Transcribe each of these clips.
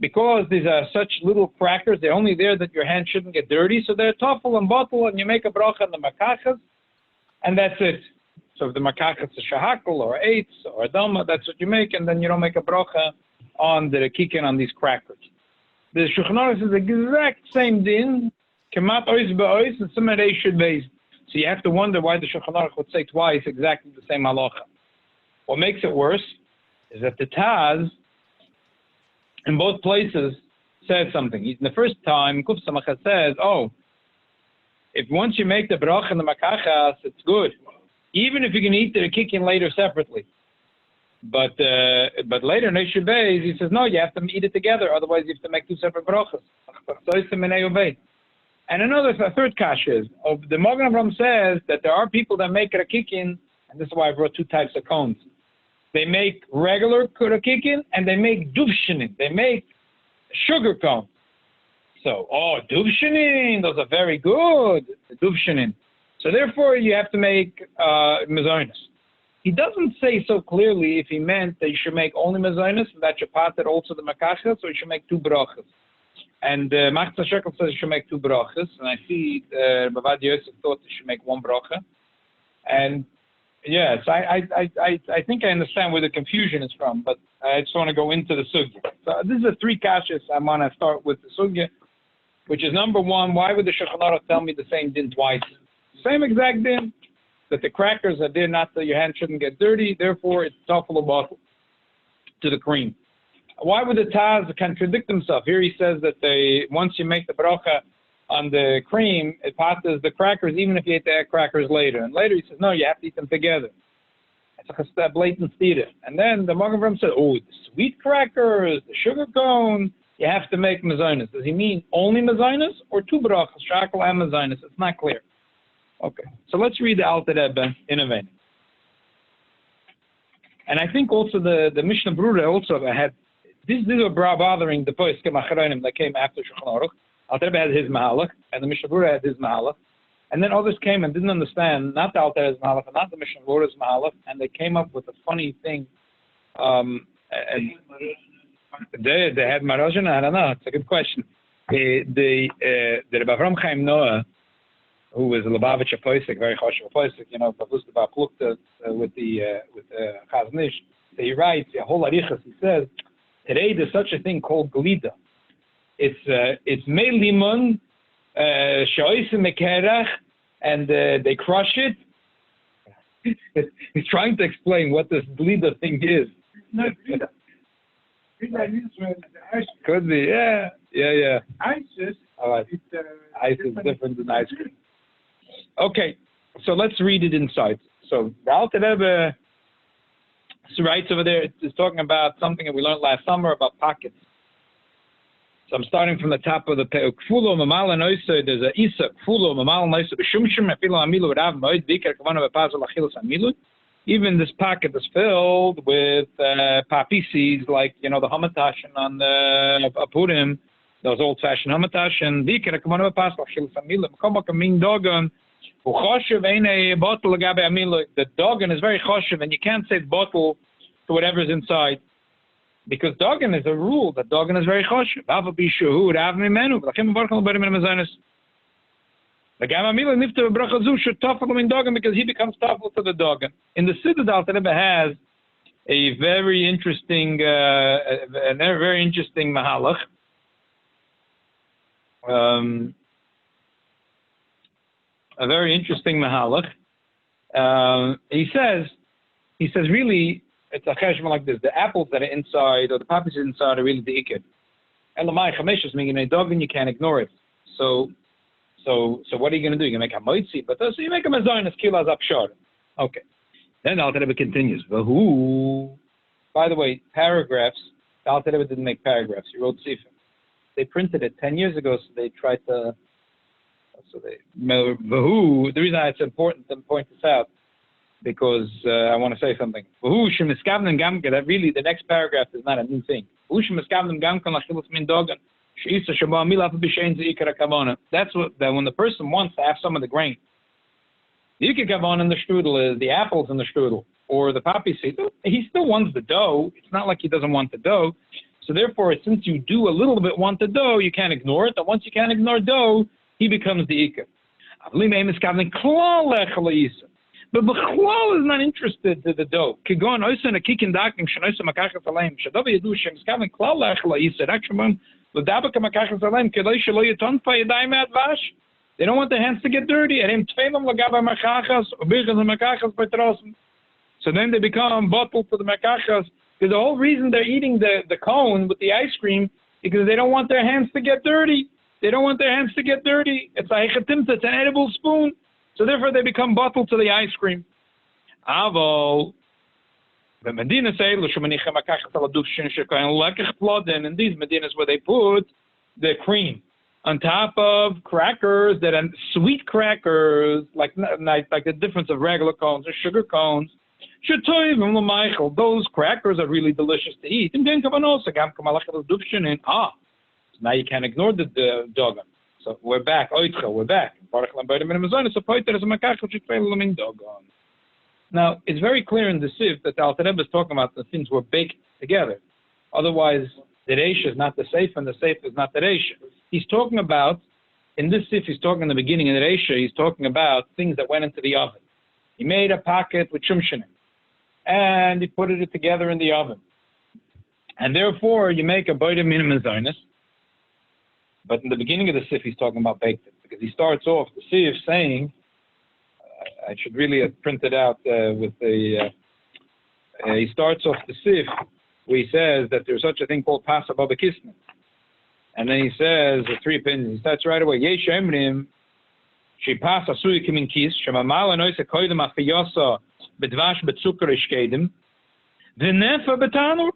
because these are such little crackers, they're only there that your hand shouldn't get dirty, so they're toffel and bottle, and you make a bracha on the makachas, and that's it. So if the makachas is shahakal or eitz or adama, that's what you make, and then you don't make a bracha on the kikin on these crackers. The Shulchan Aruch is the exact same din, kemat ois be'ois, and some they should be. So you have to wonder why the Shulchan Aruch would say twice exactly the same halacha. What makes it worse is that the Taz, in both places, says something. In the first time, Kuf Samacha says, oh, if once you make the bracha and the makachas, it's good. Even if you can eat the kikin later separately. But later, Neshu Beis, he says, no, you have to eat it together, otherwise you have to make two separate brachas. And a third kasha is, the Magen Avraham says that there are people that make rakikin, and this is why I brought two types of cones. They make regular rakikin, and they make duvshinin. They make sugar cones. So, duvshinin, those are very good, duvshinin. So therefore, you have to make mezainis. He doesn't say so clearly if he meant that you should make only mezainis, and that you part it also the makashas, or you should make two brachas. And Machzah Shekel says you should make two brachas, and I see Bavad Yosef thought you should make one bracha. And yes, I think I understand where the confusion is from, but I just want to go into the sugya. So this is the three kashas I want to start with the sugya, which is number one, why would the Shulchan Aruch tell me the same din twice? Same exact din, that the crackers are there not that your hand shouldn't get dirty, therefore it's toffel bottle to the cream. Why would the Taz contradict himself? Here he says that once you make the bracha on the cream, it passes the crackers, even if you eat the crackers later. And later he says, no, you have to eat them together. It's like a blatant stira. And then the Magen Avraham said, the sweet crackers, the sugar cone, you have to make mezainis. Does he mean only mezainis or two brachas, shakal and mezainis? It's not clear. Okay, so let's read the Alter Rebbe in a vein. And I think also the Mishnah Brura also had, these were bothering the poskim achronim that came after Shulchan Aruch. Alter Rebbe had his mahalach, and the Mishnah Brura had his mahalach. And then others came and didn't understand, not the Alter Rebbe's mahalach, and not the Mishnah Brura's mahalach, and they came up with a funny thing. And they had marajana, I don't know, it's a good question. The Rebbe Avraham Chaim Noah, who was a Lubavitcher Poisik, very choshev Poisik, Pavus about Plukta with Chaznish. He writes, a whole arichas, he says, today there's such a thing called glida. It's mei limon, shoyse mekerach, and they crush it. He's trying to explain what this glida thing is. No, glida. Glida is when the ice cream. Could be, yeah. Isis. All right. Ice is different than ice cream. Okay, so let's read it inside. So the Alter Rebbe writes over there, it's talking about something that we learned last summer about pockets. So I'm starting from the top of the page. Kfulo mamal noise. There's a isa kfulo mamal noise. B'shumshim afilo amilu rav moed diker kavana bepazel achilas amilu. Even this pocket is filled with poppy seeds, like the hamatashin on the Purim, those old-fashioned hamatash, and diker kavana bepazel achilas amilu. Mkomak amin dogon. The doggin is very choshev, and you can't say bottle to whatever's inside, because doggin is a rule that doggin is very choshev. Because he becomes tafel to the doggin. In the Siddur, the Alter Rebbe has a very interesting, mahalach. A very interesting mahalach. He says really, it's a cheshbon like this. The apples that are inside, or the poppies inside, are really the iked. Elamai chameshes, meaning a dog, and you can't ignore it. So what are you going to do? You're going to make a moitzi, but so you make a mezainis kilas apshar. Okay. Then the Alter Rebbe continues. Vahu. By the way, paragraphs. The Alter Rebbe didn't make paragraphs. He wrote sifim. They printed it 10 years ago, so they tried to. The reason it's important to point this out, because I want to say something. That really, the next paragraph is not a new thing. That's what, that when the person wants to have some of the grain, the ikikavon in the strudel is the apples in the strudel, or the poppy seed. He still wants the dough. It's not like he doesn't want the dough. So therefore, since you do a little bit want the dough, you can't ignore it. And once you can't ignore dough, he becomes the ikar. But Bechlal is not interested to the dough. Kigon oisen a kikin daking shnoisa makachas aleim. Shadovi yedu shem skaven klal lechla yisad. Actually, l'dabaka makachas aleim kedai shelo yiton pa yadayim advash. They don't want their hands to get dirty. And him tfeilam lagava makachas ubirchas makachas betrosim. So then they become bottled for the makachas. Because the whole reason they're eating the cone with the ice cream because they don't want their hands to get dirty. They don't want their hands to get dirty. It's a hechatimta, it's an edible spoon. So therefore they become bottled to the ice cream. Avol, the Medina say, in these Medinas where they put the cream on top of crackers that are sweet crackers, like the difference of regular cones or sugar cones. Those crackers are really delicious to eat. So now you can't ignore the dogam. So we're back. We're back. Now, it's very clear in the Siv that the Alter Rebbe is talking about the things were baked together. Otherwise, the Reisha is not the Seif and the Seif is not the Reisha. He's talking about, in this Siv, he's talking in the beginning in the Reisha, he's talking about things that went into the oven. He made a pocket with shumshinim. And he put it together in the oven. And therefore, you make a boida minimum zionus. But in the beginning of the Sif, he's talking about baked it. Because he starts off the Sif saying, I should really have printed out with the, he starts off the Sif where he says that there's such a thing called Pasa Baba Kisman. And then he says, the three opinions. He starts right away, Yesh Emrim, She Pasa Suyikim in Kis, Shemamala Noisa Koidem Afiyasa, Bedvash Betzukar Ishkedim, Venefa Betanur,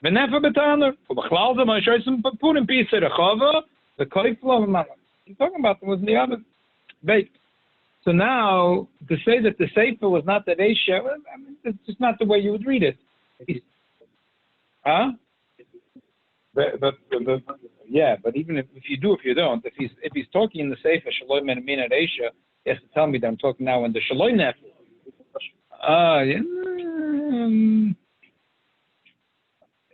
Venefa Betanur, Ubachlal them, I show some Purim Pisa Rechava, the Koifla of Mala. He's talking about them was in the oven, baked. So now, to say that the Sefer was not the Reisha, I mean, it's just not the way you would read it. Huh? But yeah, but even if you do, if you don't, if he's talking in the Sefer Shaloi Menamina Reisha, he has to tell me that I'm talking now in the Shaloi Nef.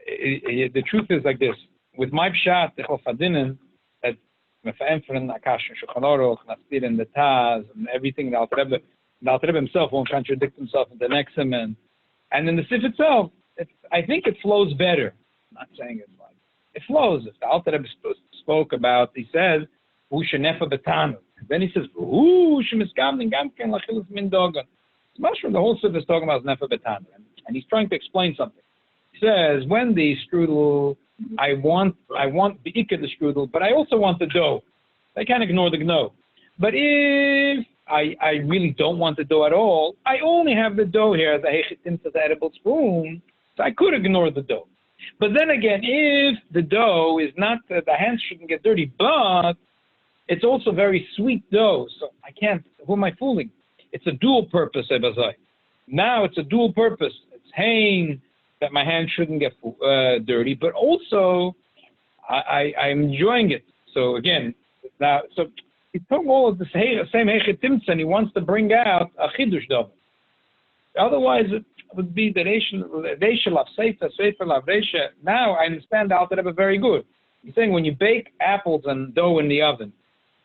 The truth is like this. With my pshat, the Chofadinen, that Mefa'emferen, Akash, and Shulchan Aruch, Nastir, and the Taz, and everything, the Alter Rebbe himself won't contradict himself in the Nexim, and in the Sif itself, I think it flows better. I'm not saying it's like it flows. If the Alter Rebbe spoke about, he says, "Hu shenefa betanu." Then he says, "Hu shemiskavnin gamken lachilus min dogan." It's much from the whole Sif is talking about nefa betanu, and he's trying to explain something. He says, when the strudel, I want the ikka the strudel, but I also want the dough. I can't ignore the dough. But if I really don't want the dough at all, I only have the dough here as a hechitim to the edible spoon, so I could ignore the dough. But then again, if the dough is not, the hands shouldn't get dirty, but it's also very sweet dough, so I can't, who am I fooling? It's a dual purpose, Ebazai. Now it's a dual purpose. It's haying that my hands shouldn't get dirty, but also I'm enjoying it. So again, now, so he's talking all of the same hechetimtz, and he wants to bring out a chidush davar. Otherwise, it would be the reisha lav sefer lav reisha. Now I understand the Alter Rebbe very good. He's saying when you bake apples and dough in the oven,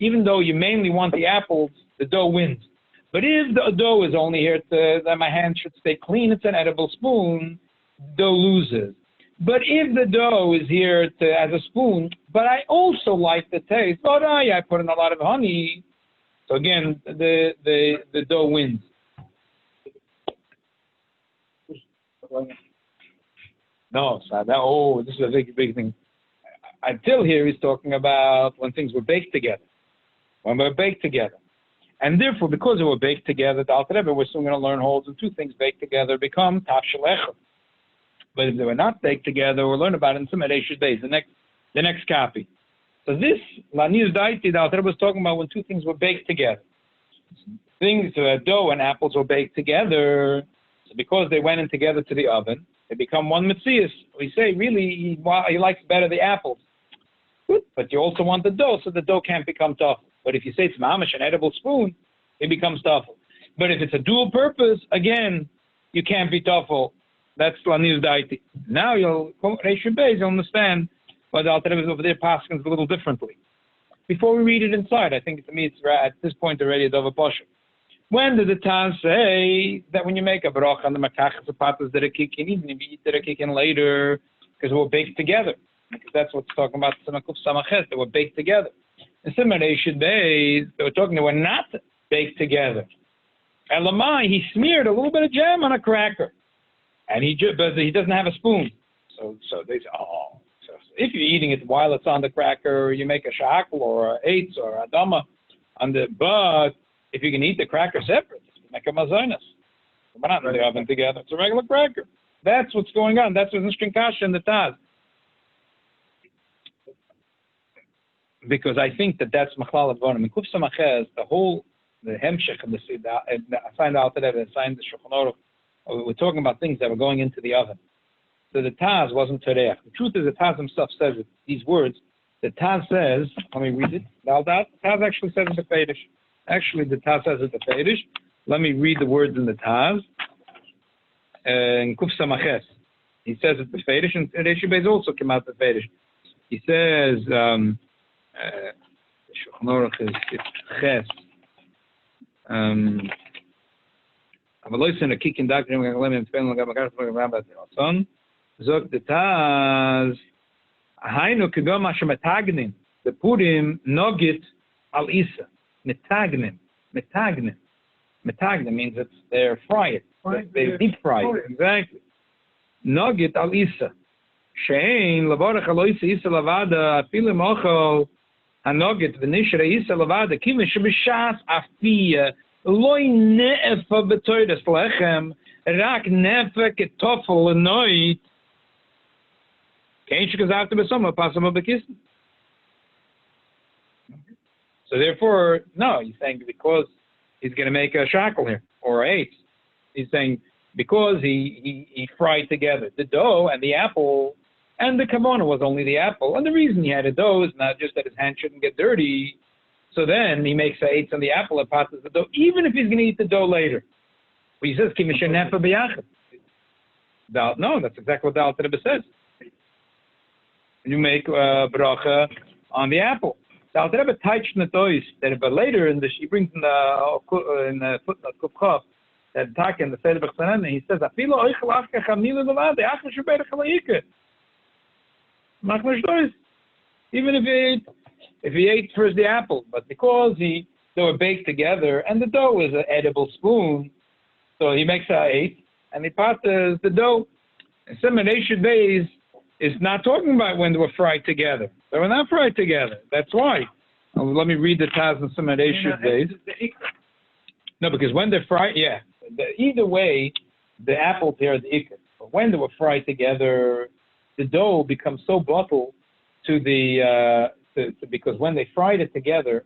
even though you mainly want the apples, the dough wins. But if the dough is only here that my hands should stay clean, it's an edible spoon, dough loses. But if the dough is here as a spoon, but I also like the taste, but I put in a lot of honey, so again, the dough wins. No, so this is a big thing. Until here, he's talking about when things were baked together. When we're baked together. And therefore, because they were baked together, the Alter Rebbe, we're soon going to learn holds, and two things baked together become tav shel echad. But if they were not baked together, we'll learn about it in some Ereishis days, the next copy. So this, Lanir Daiti, the Alter Rebbe was talking about when two things were baked together. Things, dough and apples were baked together. So because they went in together to the oven, they become one metzius. We say, really, he likes better the apples. Good, but you also want the dough, so the dough can't become tough. But if you say it's mamash, an edible spoon, it becomes tough. But if it's a dual purpose, again, you can't be tough. That's Lanius Daiti. Now you'll understand why the Alter Rebbe over there passes a little differently. Before we read it inside, I think to me it's at this point already a Dova Posher. When did the Taz say that when you make a bracha on the makachas of patas that are kicking, even if you eat that are kicking later, because we're baked together? Because that's what's talking about Samakuf Samaches, they were baked together. In similar days, they were talking, they were not baked together. Elamai, he smeared a little bit of jam on a cracker, and but he doesn't have a spoon. So they say, oh. So if you're eating it while it's on the cracker, you make a shakl or a eitz or a dama on the. But if you can eat the cracker separate, make a mazonas. We're not in the oven together. It's a regular cracker. That's what's going on. That's what's in Kasha and the Taz. Because I think that's Machlal Advonim. In Kuf Samachez, the Hemshech and the assigned Alter Rebbe, assigned the Shulchan Aruch, we're talking about things that were going into the oven. So the Taz wasn't Terech. The truth is the Taz himself says it, these words. The Taz says, let me read it. The Taz actually says it the Fedish. Actually, the Taz says it the Fedish. Let me read the words in the Taz. In Kuf Samachez. He says it the Fedish, and Reish Beis also came out the Fedish. He says, Shulchan Aruch is Ches. Aber Leute in der Kicken da kriegen wir gleich mit Fällen gab gar nicht son sagt der Taz hayno kigam ma shmetagnim the purim nugget al isa metagnim means that they're fried, they deep fry it. Exactly. Nugget al isa shein lavorach al isa lavada afile mochel הנוגת ונשרה איסה לבד, כיוון שבשעת אפיה לא נאפה בתוירס לחם, רק נאפה כתופל לנוית, כאין שכזבתי בסומה, פסמה בכיסן. So therefore, no, he's saying because he's going to make a shackle here, or eight. He's saying because he fried together the dough and the apple, and the kavana was only the apple. And the reason he had a dough is not just that his hand shouldn't get dirty. So then he makes the eights on the apple and passes the dough, even if he's going to eat the dough later. But he says, no, that's exactly what the Alter Rebbe says. You make bracha on the apple. The Alter Rebbe touched the toys that, but later he brings in the footnote Kufchaf that Taka in the Seder B'Chanan, he says, even if he ate first the apple, but because they were baked together and the dough is an edible spoon, so he makes a eight and he passes the dough. And Semination Days is not talking about when they were fried together. They were not fried together. That's why. Let me read the Taz and Semination Days. No, because when they're fried, either way, the apples here are the ikar. But when they were fried together, the dough becomes so bottled to the because when they fried it together,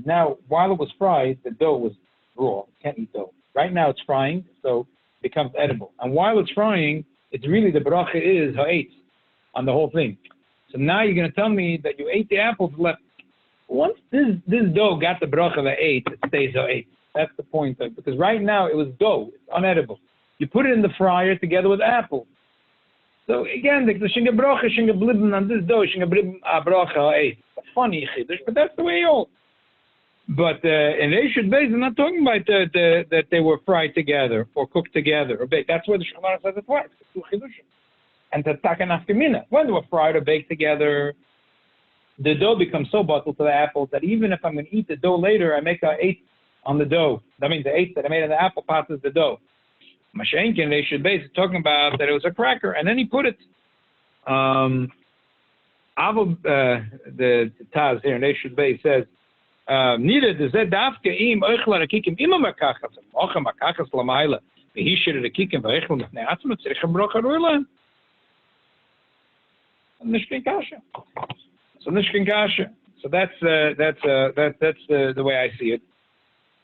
now while it was fried, the dough was raw. You can't eat dough. Right now it's frying, so it becomes edible. And while it's frying, it's really the bracha is ha'etz on the whole thing. So now you're going to tell me that you ate the apples left. Once this dough got the bracha ha'etz, it stays ha'etz. That's the point. Because right now it was dough. It's unedible. You put it in the fryer together with apples. So again, the shinga bracha, shinga blibben on this dough, shinga blibben a bracha eight. Funny chiddush, but that's the way you hold. But in Reish Beis, they're not talking about that they were fried together or cooked together or baked. That's where the Shulchan Aruch says it twice. It's two chiddushim. And the takanaf gemina, when they were fried or baked together, the dough becomes so bottled to the apples that even if I'm going to eat the dough later, I make a eight on the dough. That means the eight that I made on the apple passes the dough. Mashenkin, they should base talking about that it was a cracker, and then he put it. The Taz here in Reish Beis says, "Neither does that dafke im oichla rakikim ima makachas, ocha makachas lamaila, v'hishir rakikim v'oichla mifnei atzma tzrichem brocha ruilan." Nishkin kasha. So nishkin kasha. So that's the way I see it,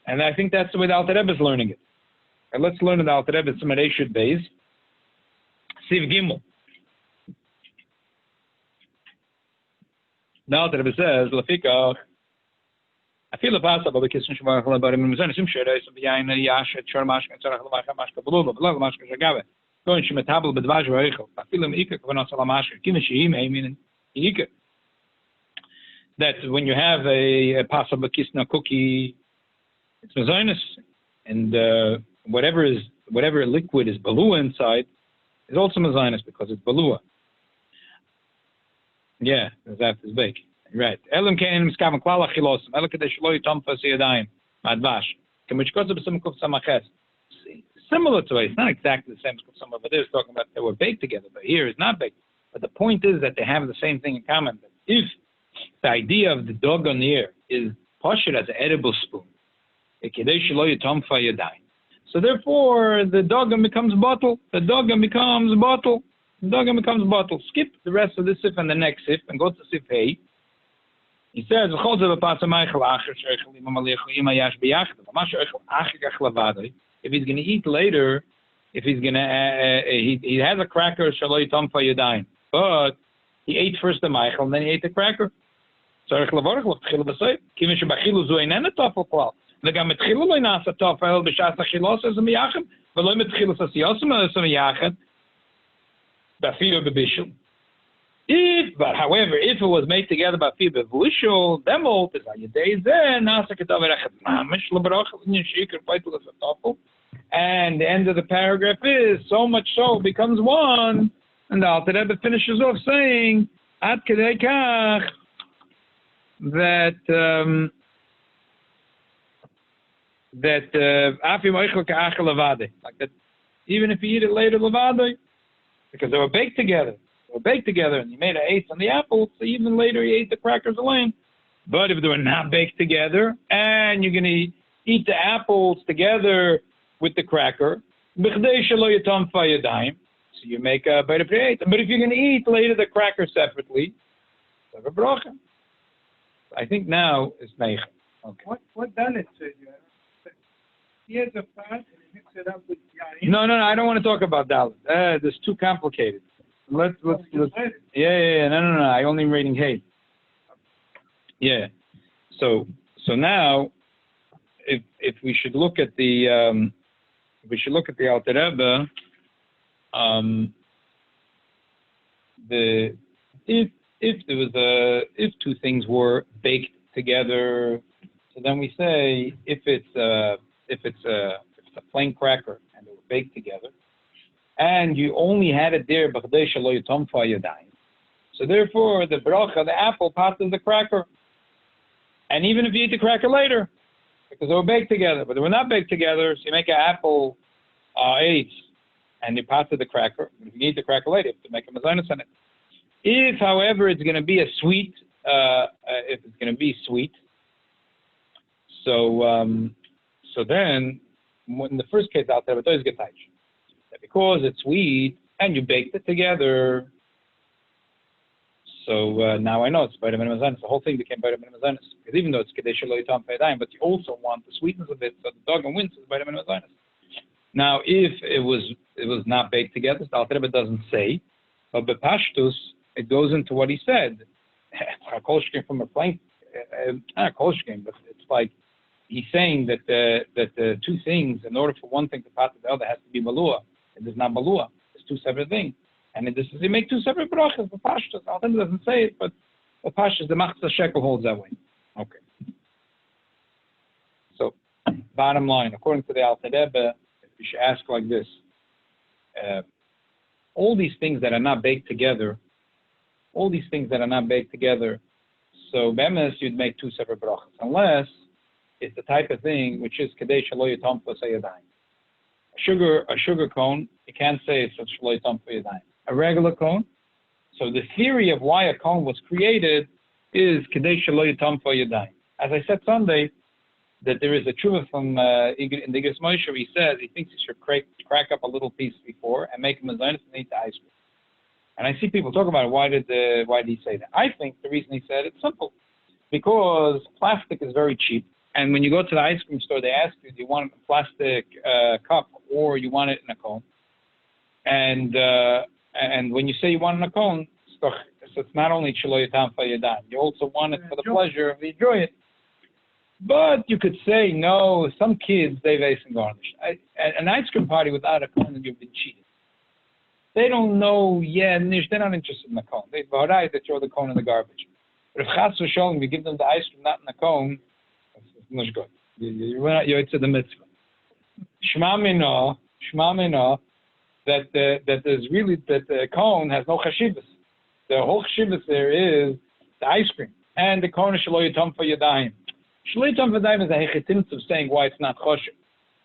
and I think that's the way the Alter Rebbe is learning it. And let's learn the Alter Rebbe some Reish Beis. Siv Gimel. The Alter Rebbe says, "Lefikach, I feel a pass about the kissin shemar chalabari mimzon sim shere so beyain yashet shor mashka tzarach lemach mashka blulo blulo mashka shagabe going shemetabel bedvash v'oichel. Afilim ika kavanos alamasher. Kina sheim eimin ika. That when you have a possible kisna cookie, it's mezainis, and whatever liquid is balua inside is also mezainis because it's balua. Yeah, that is big. Right. Elam kein miskaven klal achilos. Elam kedei shlo yitom fasiyadayim madvash. Kemichkotze b'sim kuf samachet. Similar to it, it's not exactly the same as some of it is talking about they were baked together, but here it's not baked. But the point is that they have the same thing in common. That if the idea of the dog on the ear is poshet as an edible spoon, so therefore the dogam becomes bottle. The dogam becomes bottle. The dogam becomes bottle. Skip the rest of this sif and the next sif and go to sif hey. He says, if he's going to eat later, if he's going to, he has a cracker, but he ate first the Michael and then he ate the cracker. So he but however, if it was made together by Fiba Vushul, Demol, and the end of the paragraph is so much so becomes one, and the Alter Rebbe finishes off saying, Ad Kedei Kach, that like that, even if you eat it later levade, because they were baked together. And you made an ace on the apples, so even later you ate the crackers alone. But if they were not baked together, and you're going to eat the apples together with the cracker, so you make a bite of it. But if you're going to eat later the cracker separately, have a bracha. I think now it's meicha. Okay. What Dalit said? He has a pot and he mix it up with yain. No, I don't want to talk about Dalit. That's too complicated. Let's no. I only reading hay. Yeah. So now, if we should look at the Alter Rebbe, if two things were baked together, so then we say if it's a plain cracker and they were baked together, and you only had it there, so therefore the bracha, the apple, passes the cracker. And even if you eat the cracker later, because they were baked together, but they were not baked together, so you make an apple eight, and you pass the cracker. If you eat the cracker later, you have to make a mazonos on it. If, however, it's going to be a sweet, so then, in the first case out there, but those get tight. Because it's sweet and you baked it together, so now I know it's vitamin mazanis. The whole thing became vitamin mazanis because even though it's kedei shelo yitam peidaim, but you also want the sweetness of it, so the dog and wins is vitamin mazanis. Now, if it was not baked together, the Alter Rebbe doesn't say, but bepashtus it goes into what he said. From a plain, not a kolshkin, but it's like he's saying that the two things, in order for one thing to pass the other, has to be malua. It is not malua. It's two separate things. And this is, you make two separate brachas. The pashtas, Alter Rebbe doesn't say it, but the pashtas, the machzah shekel holds that way. Okay. So, bottom line, according to the Alter Rebbe, we should ask like this: all these things that are not baked together, so be'emes you'd make two separate brachas, unless it's the type of thing which is kedei shelo yitam yadayim. A sugar cone, you can't say it's shelo yitam yadayim. A regular cone. So the theory of why a cone was created is kedei shelo yitam yadayim. As I said Sunday, that there is a tshuva from in the Igros Moshe. He says he thinks you should crack up a little piece before and make a mazonos and eat the ice cream. And I see people talk about it. Why did he say that? I think the reason he said it's simple, because plastic is very cheap. And when you go to the ice cream store, they ask you, do you want a plastic cup or you want it in a cone? And when you say you want it in a cone, so it's not only shelo yitam yadayim, you also want it for the pleasure of enjoying it. But you could say, no, some kids, they've ace and garnish. An ice cream party without a cone, you've been cheated. They don't know yet. They're not interested in the cone. They throw the cone in the garbage. But if Chas v'Sholom, you give them the ice cream not in the cone, it's not good. You run out to the mitzvah. Shema Mino, that the cone has no chashivas. The whole chashivas there is the ice cream and the cone shelo yitom for yadayim. Shelo yitom for yadayim is a hechetimtz of saying why it's not kosher,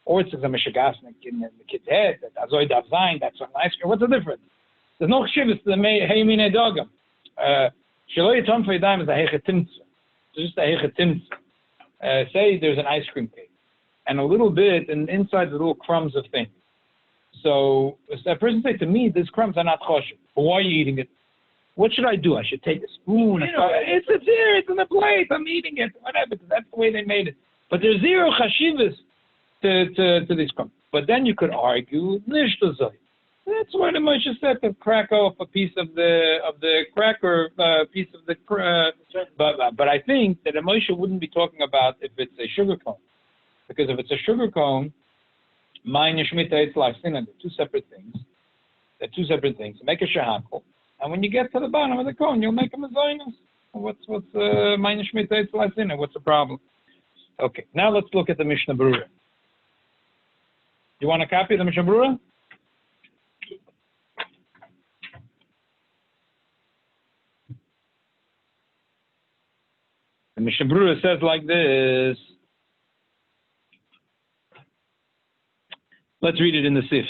or it's a meshagasnik in the kid's head that azoy dav zayin, that's an ice cream. What's the difference? There's no chashivas to the heimine dogam. Shelo yitom for yadayim is a hechetimtz. It's just a hechetimtz. Say there's an ice cream cake and a little bit, and inside the little crumbs of things. So a person say to me, these crumbs are not kosher. But why are you eating it? What should I do? I should take a spoon. It's here. It's in the plate. I'm eating it. Whatever. Because that's the way they made it. But there's zero chashivas to these crumbs. But then you could argue nishtazoi. That's why the Moshe said to crack off a piece of the cracker, piece of the. But I think that the Moshe wouldn't be talking about if it's a sugar cone, because if it's a sugar cone, mine yishmita it's like sin. They're two separate things. Make a shahakol, and when you get to the bottom of the cone, you'll make a mezainas. What's mine yishmita it's like sin? What's the problem? Okay, now let's look at the Mishnah Berurah. You want a copy of the Mishnah Berurah? The Mishnah Berurah says like this. Let's read it in the Sif.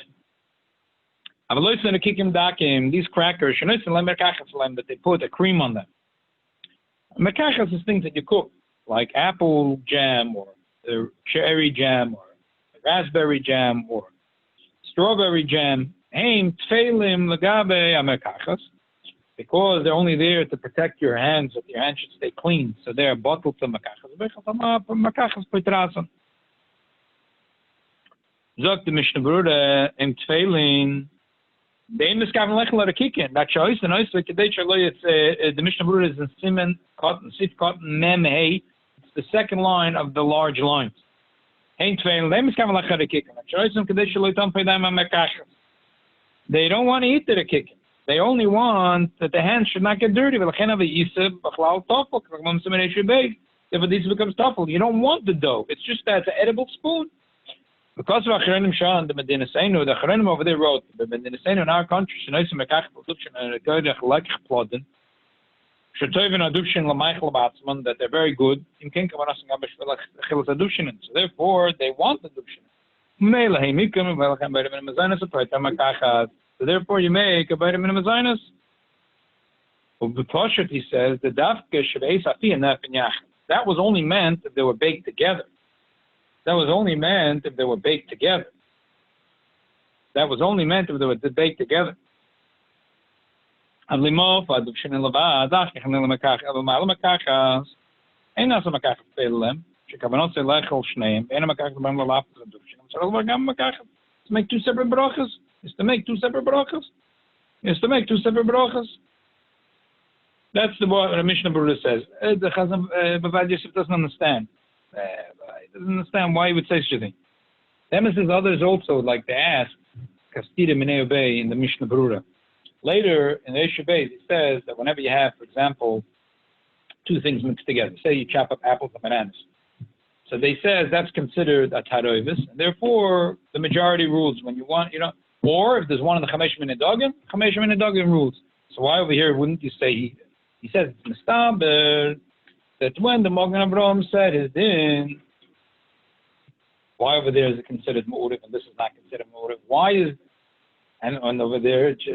These crackers, that they put a cream on them. Mekachas is things that you cook, like apple jam or cherry jam or raspberry jam or strawberry jam. Because they're only there to protect your hands, that your hands should stay clean. So they're bottled to mekachas. Zog the Mishnah Berurah in Tfeilin. The Mishnah Berurah is in Siman Cotton, Sif Cotton Mem Hey. It's the second line of the large lines. They don't want to eat the kicking. They only want that the hands should not get dirty. If this becomes tough, you don't want the dough. It's just that it's an edible spoon. Because of Achrenim Shah and the Medina Seinu, the Achrenim over there wrote, the Medina Seinu in our country, that they're very good. So therefore, they want the Dubshin. So therefore, you make a vitamin Mazinus. He says, the that was only meant if they were baked together. That was only meant if they were baked together. To make two separate brachas. Is to make two separate brachas. That's what the Mishnah Berurah says. The Chazan Bavad Yosef doesn't understand. He doesn't understand why he would say such a thing. The emissaries others also like to ask Kastira Minei Obey in the Mishnah Berurah. Later in the Eish Obey, it says that whenever you have, for example, two things mixed together, say you chop up apples and bananas. So they says that's considered a taroivis, and therefore the majority rules when you want, or if there's one in the Chamesh Minei rules. So why over here wouldn't you say he says it's mistaber that when the Magen Avraham said his din, why over there is it considered mu'uriv and this is not considered mu'uriv? Why is and over there it's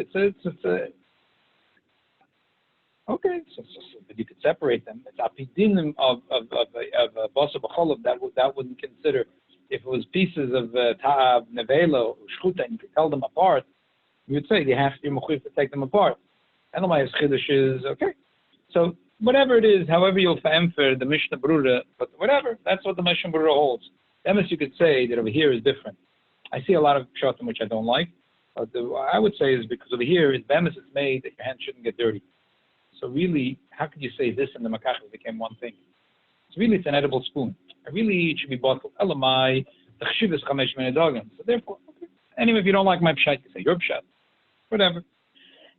okay? So but you could separate them. It's apidinim of a basa b'cholav that wouldn't consider. If it was pieces of ta'av nevela or shchuta and you could tell them apart, you would say you have to mechuyev to take them apart. And my chiddush is okay. So whatever it is, however you'll fa'emfer the Mishnah Berurah, but whatever, that's what the Mishnah Berurah holds. Emes, you could say that over here is different. I see a lot of pshatim which I don't like, but I would say is because over here, Emes is made that your hands shouldn't get dirty. So really, how could you say this and the makachas became one thing? It's an edible spoon. Really, it should be bottled. Elamai, the chshivas chamesh minei dagim. So therefore, okay. Anyway, if you don't like my pshat, you say your pshat. whatever.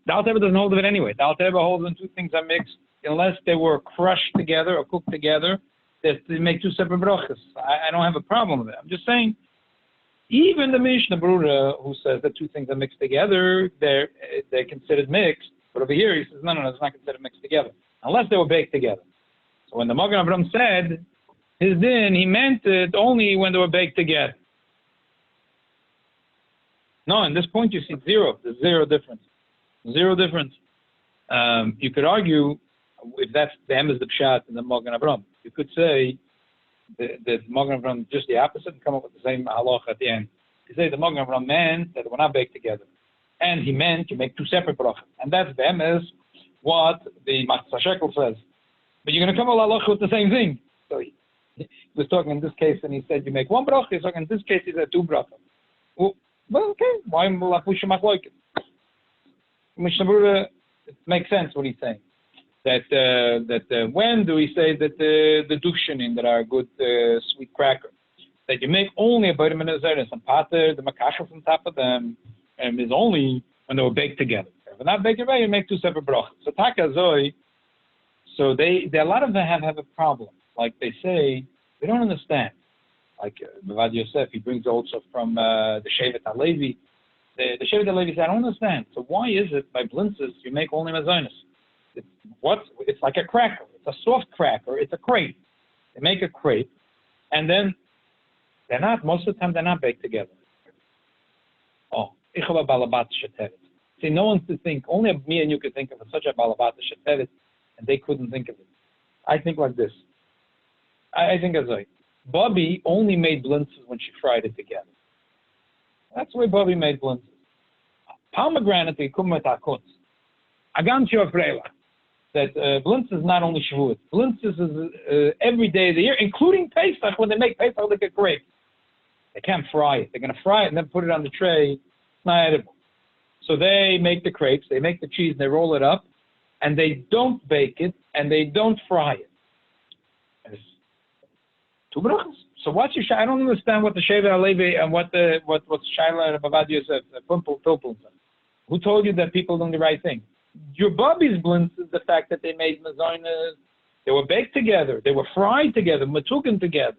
The Alter Rebbe doesn't hold of it anyway. The Alter Rebbe holds when two things are mixed, unless they were crushed together or cooked together, that they make two separate brachas. I don't have a problem with it. I'm just saying, even the Mishnah Berurah, who says that two things are mixed together, they're considered mixed. But over here, he says, no, it's not considered mixed together, unless they were baked together. So when the Magen Avraham said his din, he meant it only when they were baked together. No, in this point you see zero. There's zero difference. Zero difference. You could argue, if that's the Emes is the Pshat in the Magen Avraham, you could say that Magen Avraham is just the opposite and come up with the same halacha at the end. You say the Magen Avraham meant that we're not baked together. And he meant you make two separate brachas. And that's the Emes, what the Matzah Shekel says. But you're going to come with halacha with the same thing. So he was talking in this case and he said you make one bracha. He's talking in this case he said two brachas. Well, okay. Why Lapushim Achloikim? Mishnah Berurah, it makes sense what he's saying. That when do we say that the dukshanim that are good sweet cracker, that you make only a bottom and a zeres and pater, the makashel on top of them, is only when they were baked together. If they're not baked together, you make two separate brachas. So taka zoi, so they a lot of them have a problem. Like they say, they don't understand. Like Bavad Yosef, he brings also from the Shevet HaLevi. The Shevet HaLevi said, I don't understand. So why is it by blintzes you make only mazonis? It's like a cracker. It's a soft cracker. It's a crepe. They make a crepe, and then they're not. Most of the time, they're not baked together. Oh, ichla balabat shetevet. See, no one could think. Only me and you could think of such a balabat shetevet, and they couldn't think of it. I think like this. I think as Bobby only made blintzes when she fried it together. That's the way Bobby made blintzes. Pomegranate they come with akutz. Agam Freila. That blintzes is not only Shavuot. Blintzes is every day of the year, including Pesach, when they make Pesach like a grape. They can't fry it. They're going to fry it and then put it on the tray. It's not edible. So they make the crepes, they make the cheese, and they roll it up, and they don't bake it, and they don't fry it. It's two brachas. So what's your I don't understand what the Shevet HaLevi and what's Shaila Bavad Yosef, Pilpul. Who told you that people doing the right thing? Your Bobby's blintz is the fact that they made mazonas, they were baked together, they were fried together, matuken together.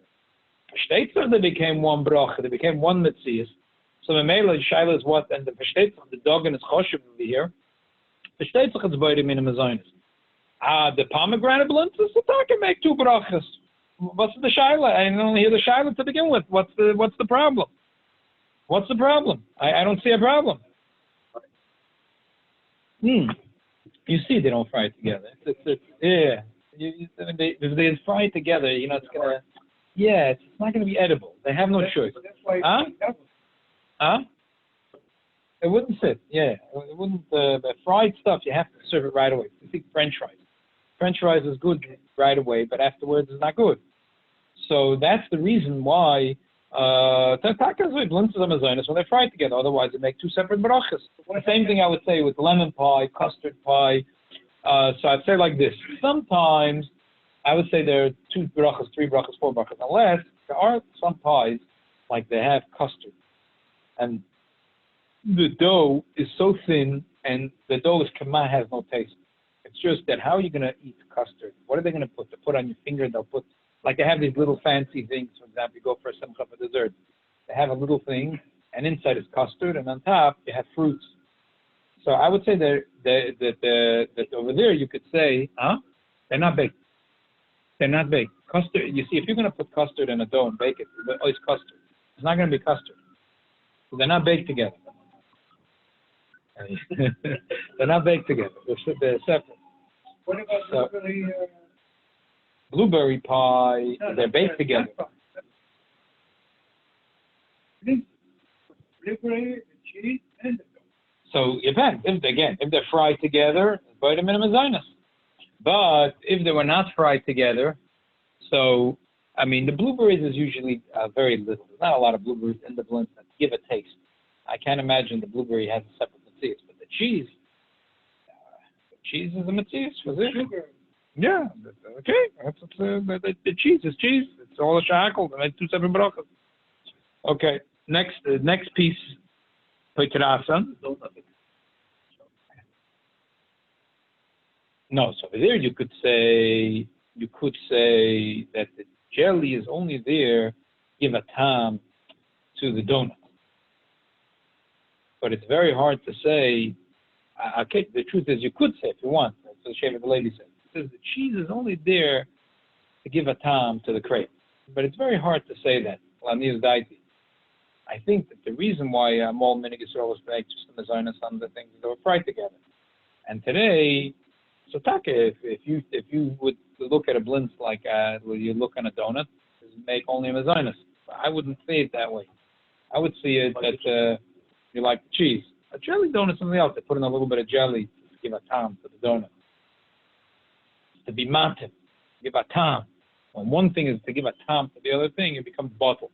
Peshtetzer, they became one bracha, they became one mitzias. So the Mela Shaila is what, and the Peshtetzer, the dog and his choshev over here, Peshtetzer is boidim in the mazonas. The pomegranate blintz is I can make two brachas. What's the Shaila? I don't hear the Shaila to begin with. What's the problem? What's the problem? I don't see a problem. You see, they don't fry it together. Yeah. If they fry it together, it's gonna. Yeah, it's not gonna be edible. They have no choice. It wouldn't sit. Yeah, it wouldn't. The fried stuff, you have to serve it right away. You think French fries. French fries is good right away, but afterwards it's not good. So that's the reason why. When they fry it together, otherwise they make two separate brachas. The same thing I would say with lemon pie, custard pie. So I'd say like this. Sometimes I would say there are two brachas, three brachas, four brachas, unless there are some pies like they have custard, and the dough is so thin, and the dough has no taste. It's just that how are you going to eat custard? What are they going to put? They put on your finger. They'll put. Like they have these little fancy things, for example, you go for some type of dessert. They have a little thing, and inside is custard, and on top you have fruits. So I would say that over there you could say, they're not baked. They're not baked. Custard, you see, if you're going to put custard in a dough and bake it, it's custard. It's not going to be custard. So they're not baked together. They're not baked together. They're separate. What about blueberry pie, they're baked together. Blueberry, cheese, and so it depends. If they're fried together, vitamin mazonas. But if they were not fried together, so the blueberries is usually very little. There's not a lot of blueberries in the blend that give a taste. I can't imagine the blueberry has a separate matthias, but the cheese is a matthias. Was it? Sugar. Yeah, okay. That's the cheese is cheese. It's all a shackle. They make two separate brachas. Okay. Next piece. Petrasan. No, so there you could say that the jelly is only there to give a tam to the donut. But it's very hard to say. Okay, the truth is, you could say if you want. That's what the Sheva the lady said. It says the cheese is only there to give a tam to the crepe. But it's very hard to say that. I think that the reason why all Minig Yisrael was baked just in the Zionus on the things that were fried together. And today, so Taka, if you would look at a blintz like where you look on a donut, is make only a Zionus. I wouldn't see it that way. I would see it that you like the cheese. A jelly donut is something else. They put in a little bit of jelly to give a tam to the donut. To be matim, give a tam. When one thing is to give a tam to the other thing, it becomes bottled.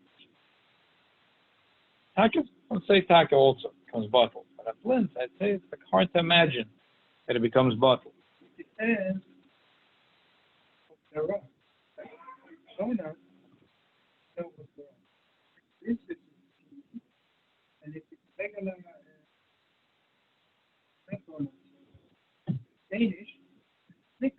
Taka, let's say taka also becomes bottled. But at blintz, I'd say it's like hard to imagine that it becomes bottled. It depends on the raw. Donut, so with the this is cheese, and if it's regular McDonald's, Danish, thick.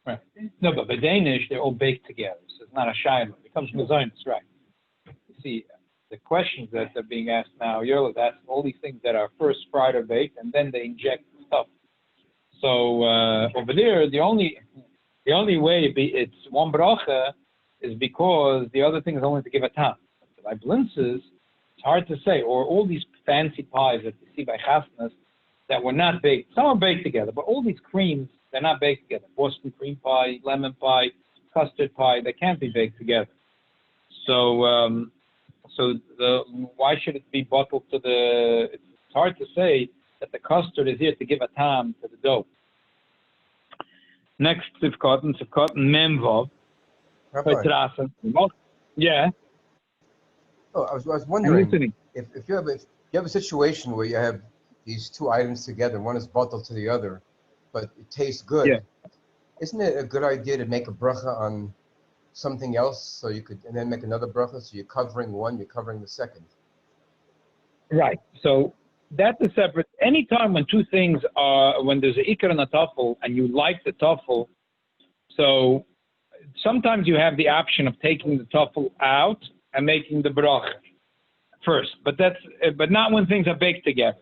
Right. No, but the Danish, they're all baked together, so it's not a shiloh. It becomes mezainis, right? You see, the questions that are being asked now, you're asking all these things that are first fried or baked, and then they inject the stuff. So over there, the only way it's one bracha is because the other thing is only to give a tam. Like blintzes, it's hard to say, or all these fancy pies that you see by chasnas that were not baked. Some are baked together, but all these creams, they're not baked together. Boston cream pie, lemon pie, custard pie, they can't be baked together. So, why should it be bottled to the? It's hard to say that the custard is here to give a tam to the dough. Next, Sivkot Memvov. Yeah. Oh, I was wondering if you have a situation where you have these two items together, one is bottled to the other, but it tastes good. Yeah. Isn't it a good idea to make a bracha on something else so you could, and then make another bracha, so you're covering one, you're covering the second? Right. So that's a separate. Anytime when two things are, when there's an ikar and a tafel, and you like the tafel, so sometimes you have the option of taking the tafel out and making the bracha first, but not when things are baked together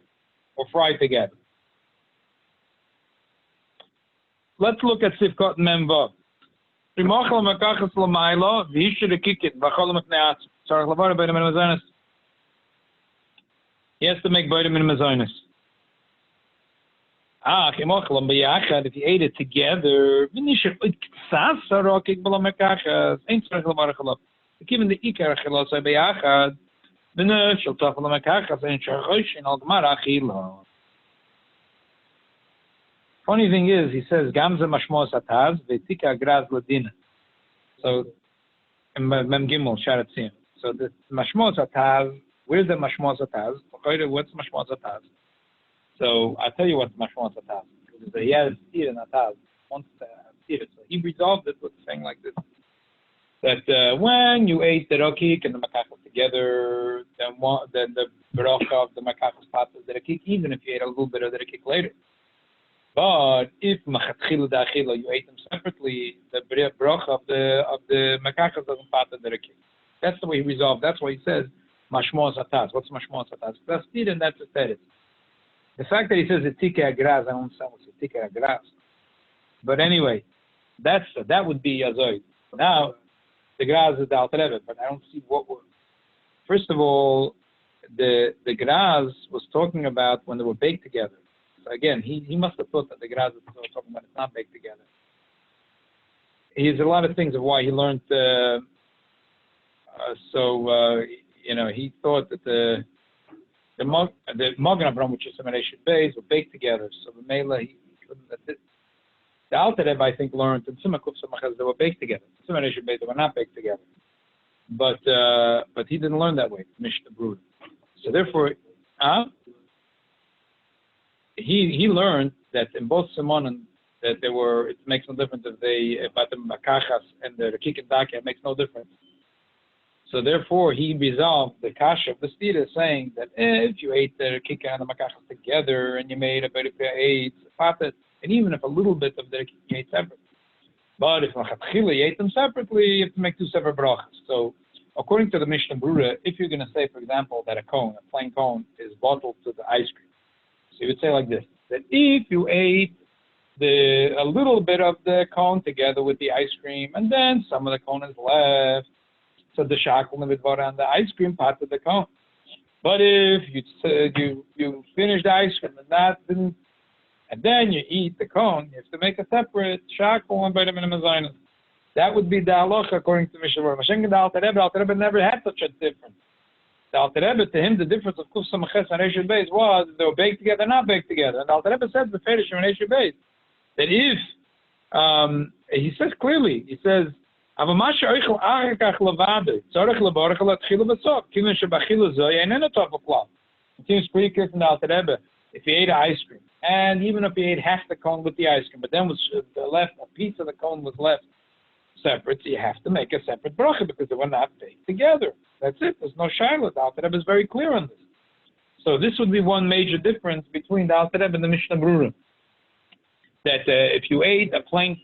or fried together. Let's look at Sivkot Memvav. He has to make both in mazonis. If you ate it together, given the ikar chilos beyachad, shel tafel mekachas and shachoshin al gemara achila. Funny thing is, he says gamze mashmos ataz vetika graz ladina. So, mem gimel sharat sim. So the mashmos ataz. Where's the mashmos ataz? What's mashmos ataz? So I'll tell you what's mashmos ataz. He has steer in ataz. Wants to steer it. So he resolved it with saying like this: that when you ate the rokik and the makachos together, then the bracha of the makachos passes the rokik, even if you ate a little bit of the rokik later. But if machatchilu da'achila, you ate them separately, the bracha of the makachos doesn't pass the rokik. That's the way he resolved. That's why he says mashmos ataz. What's mashmos ataz? That's steer and that's a teretz. The fact that he says it's tikka agraz, I don't understand what's tikka agraz. But anyway, that would be azoid. Now, the graz is the Alter Rebbe, but I don't see what were. First of all, the graz was talking about when they were baked together. So again, he must have thought that the graz is talking about it's not baked together. He has a lot of things of why he learned. He thought that the Magen Avraham, which is Semination Beis, were baked together. So the Mela, he couldn't. The Alter Rebbe, I think, learned in Simcha Kuf Samachas they were baked together. Semination Beis, they were not baked together. But he didn't learn that way, Mishnah Brud. So therefore, he learned that in both Simonim that there were. It makes no difference if they about the makachas and the Rakik and Daka. It makes no difference. So therefore, he resolved the kasha of the stira, saying that if you ate the kika and the makachas together and you made a bit of eight, And even if a little bit of the you ate separate. But if you ate them separately, you have to make two separate brachas. So according to the Mishnah Berurah, if you're going to say, for example, that a plain cone, is bottled to the ice cream, so you would say like this, that if you ate a little bit of the cone together with the ice cream, and then some of the cone is left, so the shackle and the ice cream part of the cone. But if you finish the ice cream and then you eat the cone, you have to make a separate shackle and vitamin and that would be the halacha according to Mishnah Berurah. The Alter Rebbe never had such a difference. The Alter Rebbe, to him, the difference of Kuf Samaches and Reish Beis was they were baked together, not baked together. And the Alter Rebbe said the Fedish and Reish Beis that if he says clearly, he says, it seems pretty clear from the Alter Rebbe, if you ate ice cream, and even if you ate half the cone with the ice cream, but then was left a piece of the cone was left separate, so you have to make a separate bracha because they were not baked together. That's it. There's no shayla. The Alter Rebbe is very clear on this. So this would be one major difference between the Alter Rebbe and the Mishnah Berurah. That if you ate a plain,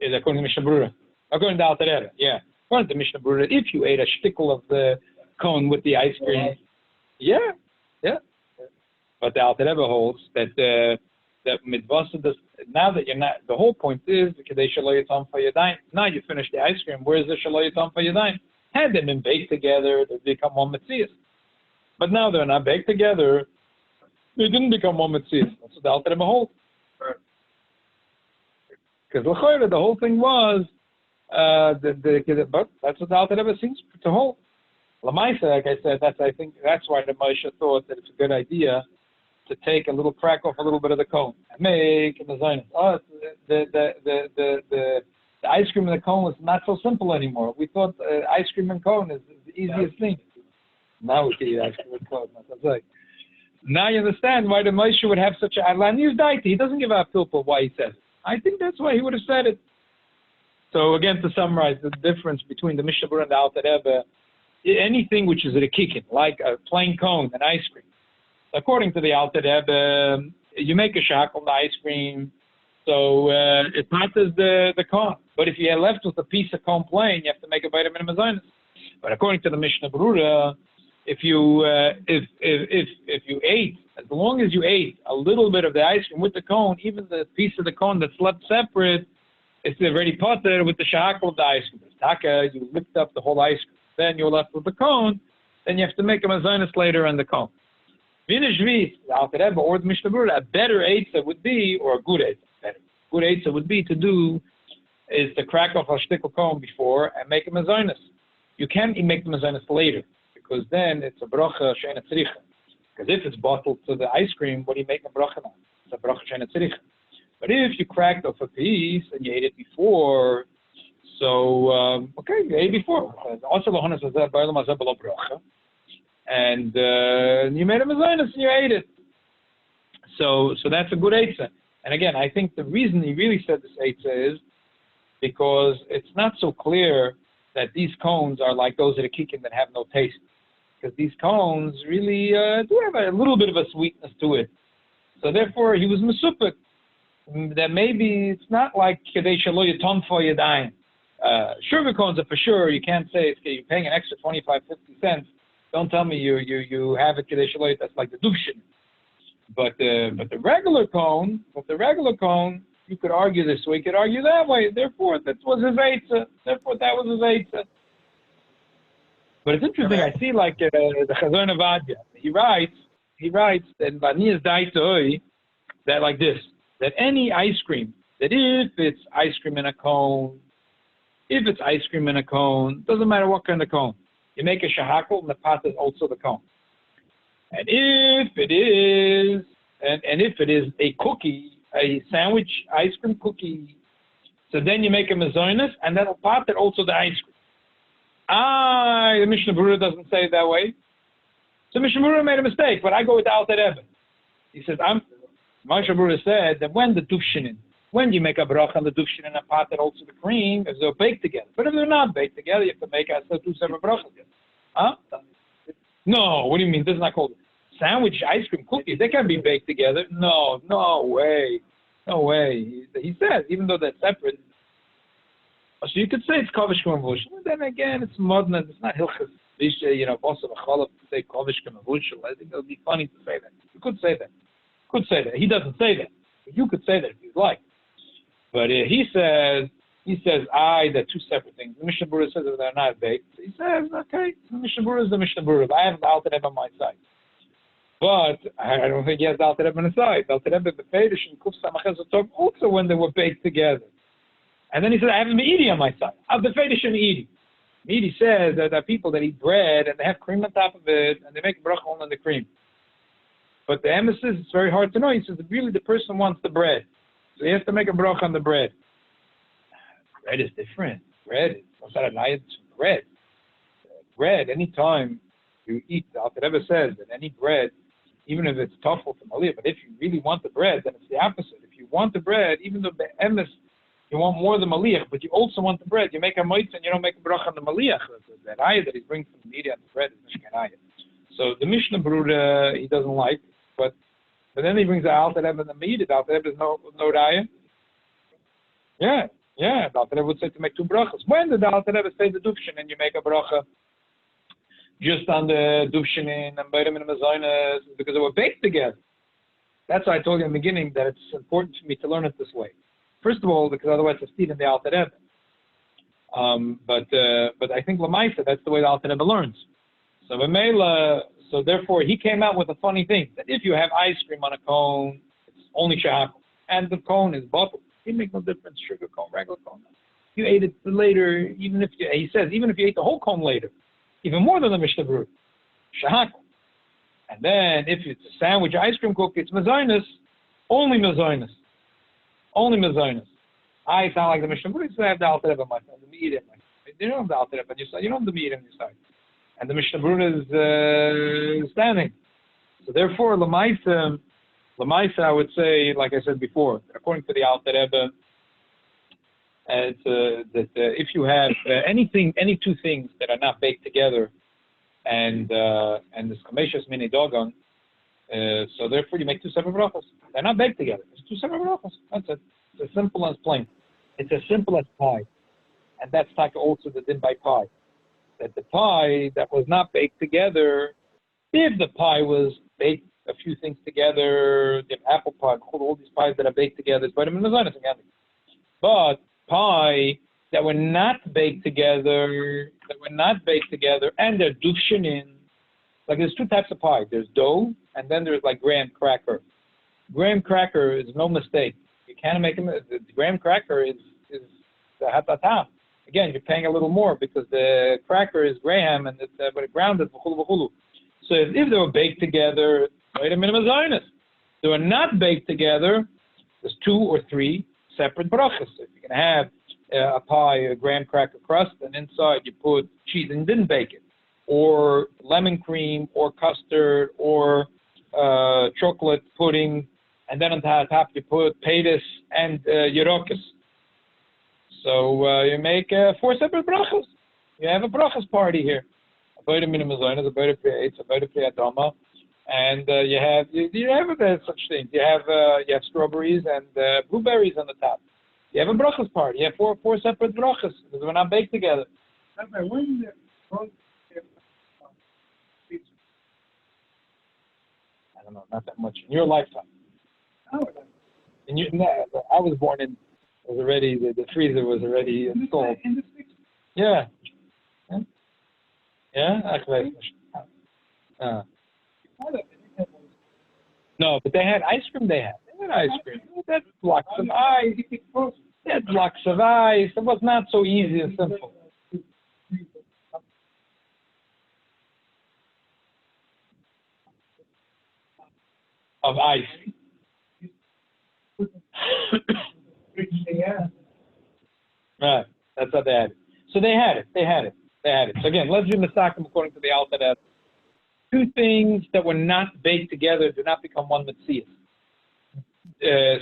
is according to Mishnah Berurah, according to the Alter Rebbe, yeah. According to Mishnah Berurah, if you ate a shtickle of the cone with the ice cream, yeah. But the Alter Rebbe holds that that mitvasa does. Now that you're not, the whole point is now you finish the ice cream. Where's the shaloyatam for yadayim? Had they been baked together, they become one mitzias. But now they're not baked together. They didn't become one mitzias. That's what the Alter Rebbe holds. Because the whole thing was but that's what the Alter Rebbe seems to hold. Lamaisa, like I said, I think that's why the Moshe thought that it's a good idea to take a little crack off a little bit of the cone and make a design. Oh, the ice cream and the cone was not so simple anymore. We thought ice cream and cone is the easiest thing. Now we can eat ice cream and cone. Now you understand why the Moshe would have such a Alani's diet. He doesn't give a pilpul why he says it. I think that's why he would have said it. So again, to summarize the difference between the Mishnah Berurah and the Alter Rebbe, anything which is a kikin, like a plain cone and ice cream. According to the Alter Rebbe, you make a shackle on the ice cream, so it passes the cone. But if you are left with a piece of cone plain, you have to make a vitamin mazonis. But according to the Mishnah Berurah, if you ate, as long as you ate a little bit of the ice cream with the cone, even the piece of the cone that's left separate, it's already potter with the shackle of the ice cream. Taka, you lift up the whole ice cream. Then you're left with the cone. Then you have to make a mazonis later on the cone. The Alter Rebbe or the Mishnah Berurah, a better eitzah would be, or a good eitzah would be to do, is to crack off a shtickle cone before and make a mazonis. You can't make the mazonis later because then it's a bracha she'ena tzricha. Because if it's bottled to the ice cream, what do you make a bracha on? It's a bracha she'ena tzricha. But if you cracked off a piece and you ate it before, so okay, you ate before. And you made a mazonis and you ate it. So that's a good eitzah. And again, I think the reason he really said this eitzah is because it's not so clear that these cones are like those at a kikin that have no taste. Because these cones really do have a little bit of a sweetness to it. So therefore, he was mesupik. That maybe it's not like kedei shelo yaton for yadayim. Sugar cones are for sure. You can't say you're paying an extra 25, 50 cents. Don't tell me you have it kedei shelo. That's like the dushin. But the regular cone, you could argue this way, you could argue that way. Therefore, that was his eitzah. But it's interesting. I see like the Chazon Avadia. He writes that Banias Daitoi that like this. That any ice cream, that if it's ice cream in a cone, doesn't matter what kind of cone, you make a shahakal and the pot is also the cone. And if it is a cookie, a sandwich ice cream cookie, so then you make a mazonis and that'll pot it also the ice cream. The Mishnah Berurah doesn't say it that way. So Mishnah Berurah made a mistake, but I go with the Alter Rebbe. He says, Mishnah Berurah said that when you make a bracha on the dufshin and a pot that also the cream, if they're baked together. But if they're not baked together, you have to make two separate brachas. Huh? No, what do you mean? This is not called. sandwich ice cream cookies, they can be baked together. No way. No way. He says, even though they're separate, so you could say it's kovish k'mavushel. Then again, it's modern. It's not hilchas. Bossa v'cholov to say kovish k'mavushel. I think it would be funny to say that. You could say that. He doesn't say that. But you could say that if you'd like. But he says, they're two separate things. The Mishnah Berurah says that they're not baked. He says, okay, the Mishnah Berurah is the Mishnah Berurah. I have the Alter Rebbe on my side. But I don't think he has the Alter Rebbe on his side. The Alter Rebbe, the Fedish, and Kuf Samachez talk also when they were baked together. And then he said, I have the Meidi on my side. I have the Fedish and Meidi. Meidi says that there are people that eat bread and they have cream on top of it and they make bracha only on the cream. But the emes says it's very hard to know. He says that really the person wants the bread. So he has to make a bracha on the bread. Bread is different. Bread is bread. Bread, anytime you eat, the Alter Rebbe says that any bread, even if it's tough from aliyah, but if you really want the bread, then it's the opposite. If you want the bread, even though the emes, you want more than maliyah, but you also want the bread. You make a moitz and you don't make a bracha on the maliyah. The ayah that he brings from the media and the bread is mishkan ayah. So the Mishnah Berurah he doesn't like, but then he brings the Alter Rebbe and the media. The Alter Rebbe is no ayah. Yeah, the Alter Rebbe would say to make two brachas. When did the Alter Rebbe say the dufshin and you make a bracha just on the dufshin and beirim and mazonos because they were baked together? That's why I told you in the beginning that it's important for me to learn it this way. First of all, because otherwise it's still in the Alter Rebbe. But I think Lamaisa, that's the way the Alter Rebbe learns. So therefore he came out with a funny thing that if you have ice cream on a cone, it's only shahakol, and the cone is bottled. It makes no difference, sugar cone, regular cone. You ate it later, he says, even if you ate the whole cone later, even more than the Mishnah Berurah, shahakol. And then if it's a sandwich ice cream cookie, it's mazonos, only mazonos. Only mazonos. I sound like the Mishnah Berurah, so I have the Alter Rebbe on my side, the Meidi on my side. You don't have the Alter Rebbe on your side, you don't have the Meidi on your side. And the Mishnah Berurah is standing. So therefore, Lamaisa, I would say, like I said before, according to the Alter Rebbe, that if you have any two things that are not baked together, and this kameshas mini dogon, so therefore you make two separate brachos. They're not baked together. It's two separate brachos. That's it. It's as simple as plain. It's as simple as pie, and that's like also the din by pie. That the pie that was not baked together, if the pie was baked a few things together, the apple pie, all these pies that are baked together, it's vitamin mazonos again. But pie that were not baked together, and they're dufshin, like there's two types of pie. There's dough, and then there's like graham cracker. Graham cracker is no mistake. You can't make them. The graham cracker is the hatatam. Again, you're paying a little more because the cracker is graham and it's but it grounded v'chulu. So if they were baked together, wait a minute, mazonos. They were not baked together. There's two or three separate brachas. So if you can have a pie, a graham cracker crust, and inside you put cheese and didn't bake it, or lemon cream, or custard, or chocolate pudding, and then on top you put peitis and yerokes. So you make four separate brachas. You have a brachas party here. A boida min mazonos, a boida pri eitz, a boida pri adama, and you have such things. You have strawberries and blueberries on the top. You have a brachas party. You have four separate brachas because we're not baked together. When I don't know, not that much in your lifetime. I was born in. Was already the freezer was already installed. In the 60s. Yeah. No, but they had ice cream. They had ice cream. They had blocks of ice. They had blocks of ice. It was not so easy and simple. Of ice. Right, that's how they had it. So they had it. So again, let's do Masakim according to the Alter Rebbe. Two things that were not baked together do not become one Metzias.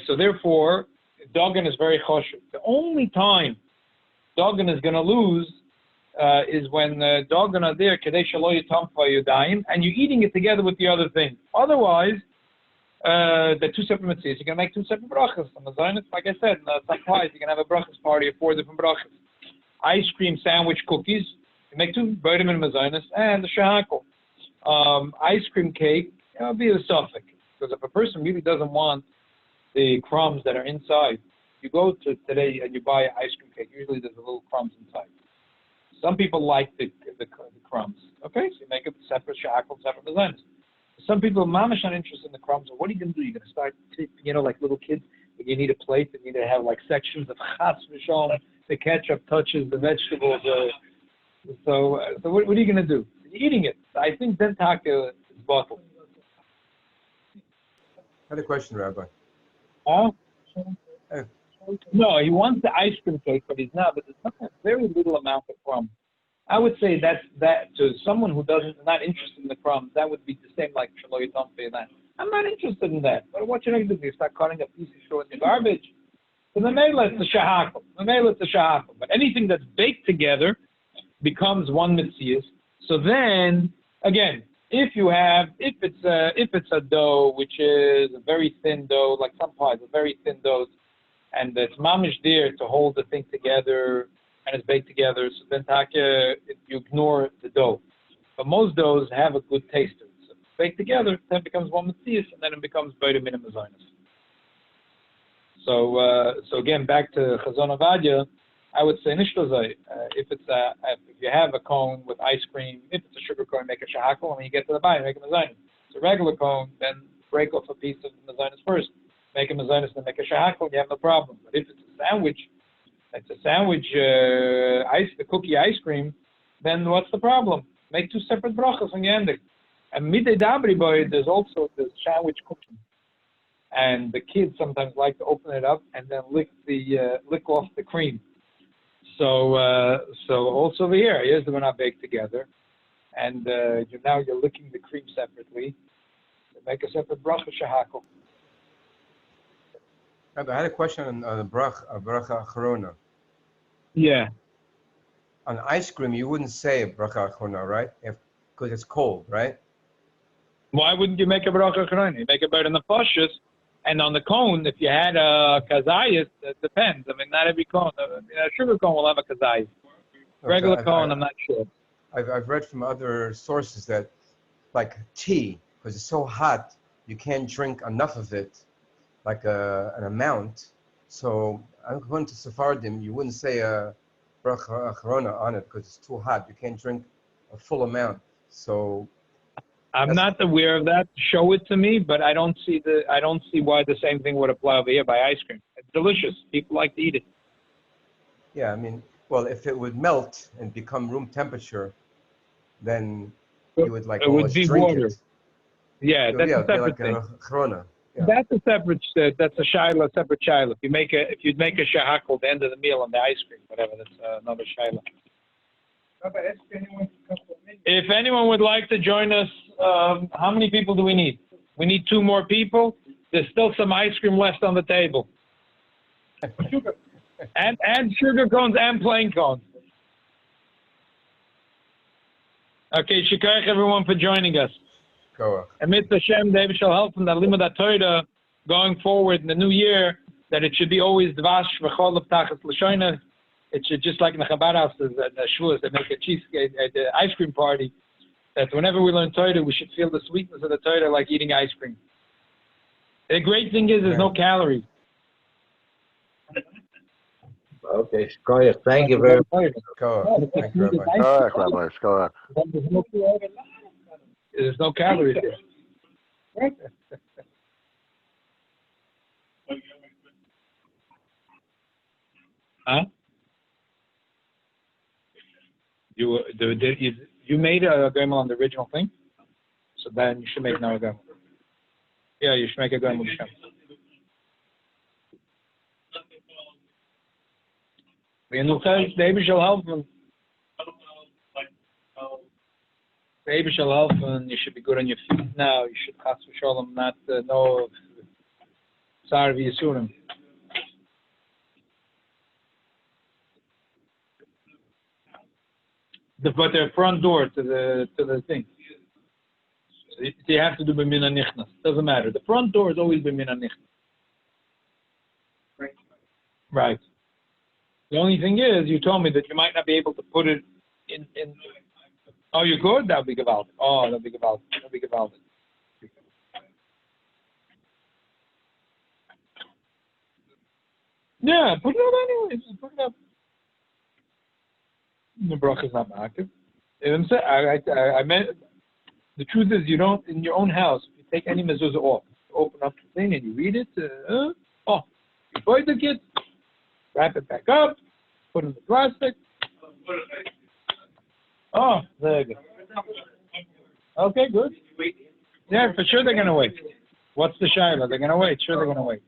So therefore, Dogen is very choshev. The only time Dogen is going to lose is when doggone are there, kadesh you dying, and you're eating it together with the other thing. Otherwise, the two separate mitzvahs. You're gonna make two separate brachas. Like I said, supplies. You can have a brachas party of 4 different brachas. Ice cream, sandwich, cookies. You make 2 vitamin mazonis and the shahakol. Ice cream cake, be a suffix. Because if a person really doesn't want the crumbs that are inside, you go to today and you buy an ice cream cake. Usually there's a little crumbs inside. Some people like the crumbs. Okay, so you make a separate shahakol, separate mazonis. Some people are mamish not interested in the crumbs. So what are you going to do? You're going to start, like little kids, when you need a plate, and you need to have like sections of chas v'shalom. The ketchup touches the vegetables. So what are you going to do? You're eating it. I think then taka is bottled. I had a question, Rabbi. Huh? No, he wants the ice cream cake, but he's not. But there's a very little amount of crumbs. I would say that to someone who not interested in the crumbs, that would be the same like shaloy tampe and that. I'm not interested in that. But what you're going to do? You start cutting a piece of shore in the garbage. So the mela is the shahakol. But anything that's baked together becomes one mitzvah. So then again, if it's a dough which is a very thin dough, like some pies, a very thin dough, and it's mamish there to hold the thing together and it's baked together, so then you ignore the dough. But most doughs have a good taste to it. So it's baked together, then it becomes one mitzvah, and then it becomes better minimum mazonis. So again, back to Chazon Avadia, I would say nishlazai. If you have a cone with ice cream, if it's a sugar cone, make a shahakol, and when you get to the bottom, make a mazonis. It's a regular cone, then break off a piece of the mazonis first. Make a mazonis, then make a shahakol, you have no problem. But if it's a sandwich, the cookie ice cream, then what's the problem? Make 2 separate brachas on your ending. And midday dabri boy, there's also the sandwich cooking. And the kids sometimes like to open it up and then lick off the cream. So also over here's the one I baked together, and now you're licking the cream separately. So make a separate bracha shahakol. I had a question on the bracha achrona. Yeah. On ice cream, you wouldn't say bracha achrona, right? Because it's cold, right? Why wouldn't you make a bracha achrona? You make it better than the pashas. And on the cone, if you had a kazayas, it depends. I mean, not every cone. A sugar cone will have a kazayas. Regular cone, I'm not sure. I've read from other sources that, like tea, because it's so hot, you can't drink enough of it, like an amount. So I'm going to Sephardim, you wouldn't say a bracha achrona on it because it's too hot. You can't drink a full amount. So I'm not aware of that. Show it to me, but I don't see why the same thing would apply over here by ice cream. It's delicious. People like to eat it. Yeah, I mean, well, if it would melt and become room temperature, then you would like almost drink water. It. Yeah, that's a separate thing. Yeah. That's a separate. That's a shaila, separate shaila. If you'd make a shahakol at the end of the meal on the ice cream, whatever, that's another shaila. If anyone would like to join us, how many people do we need? We need 2 more people. There's still some ice cream left on the table. and sugar cones and plain cones. Okay, shikayach everyone for joining us. And Mr. Hashem, David shall help from the limud Torah going forward in the new year, that it should be always dvash v'chol tachas l'shoina. It should, just like in the Chabad house, the shvuas that make a cheesecake, the ice cream party, that whenever we learn Torah, we should feel the sweetness of the Torah like eating ice cream. The great thing is there's no calories. Okay, Shkoyach, thank you very much. Thank you, Rabbi. There's no calories there. Huh? You made a gomel on the original thing, so then you should make now a gomel. Yeah, you should make a gomel. Baby shall help him. Baby shall help him. You should be good on your feet now. You should chas v'sholom not know sorry v'yisurim. But their front door to the thing. So you have to do b'mina nichnas. Doesn't matter. The front door is always b'mina nichnas. Right. The only thing is, you told me that you might not be able to put it in. Oh, you could? That would be gewaldig. Oh, that would be gewaldig. That would be gewaldig. Yeah, put it up anyway. Just put it up. The bracha is not active. I meant, the truth is, you don't, in your own house, if you take any mezuzah off, you open up the thing and you read it, you avoid the kit, wrap it back up, put it in the plastic. Oh, there you go. Okay, good. Yeah, for sure they're going to wait. What's the shayla? They're going to wait. Sure, they're going to wait.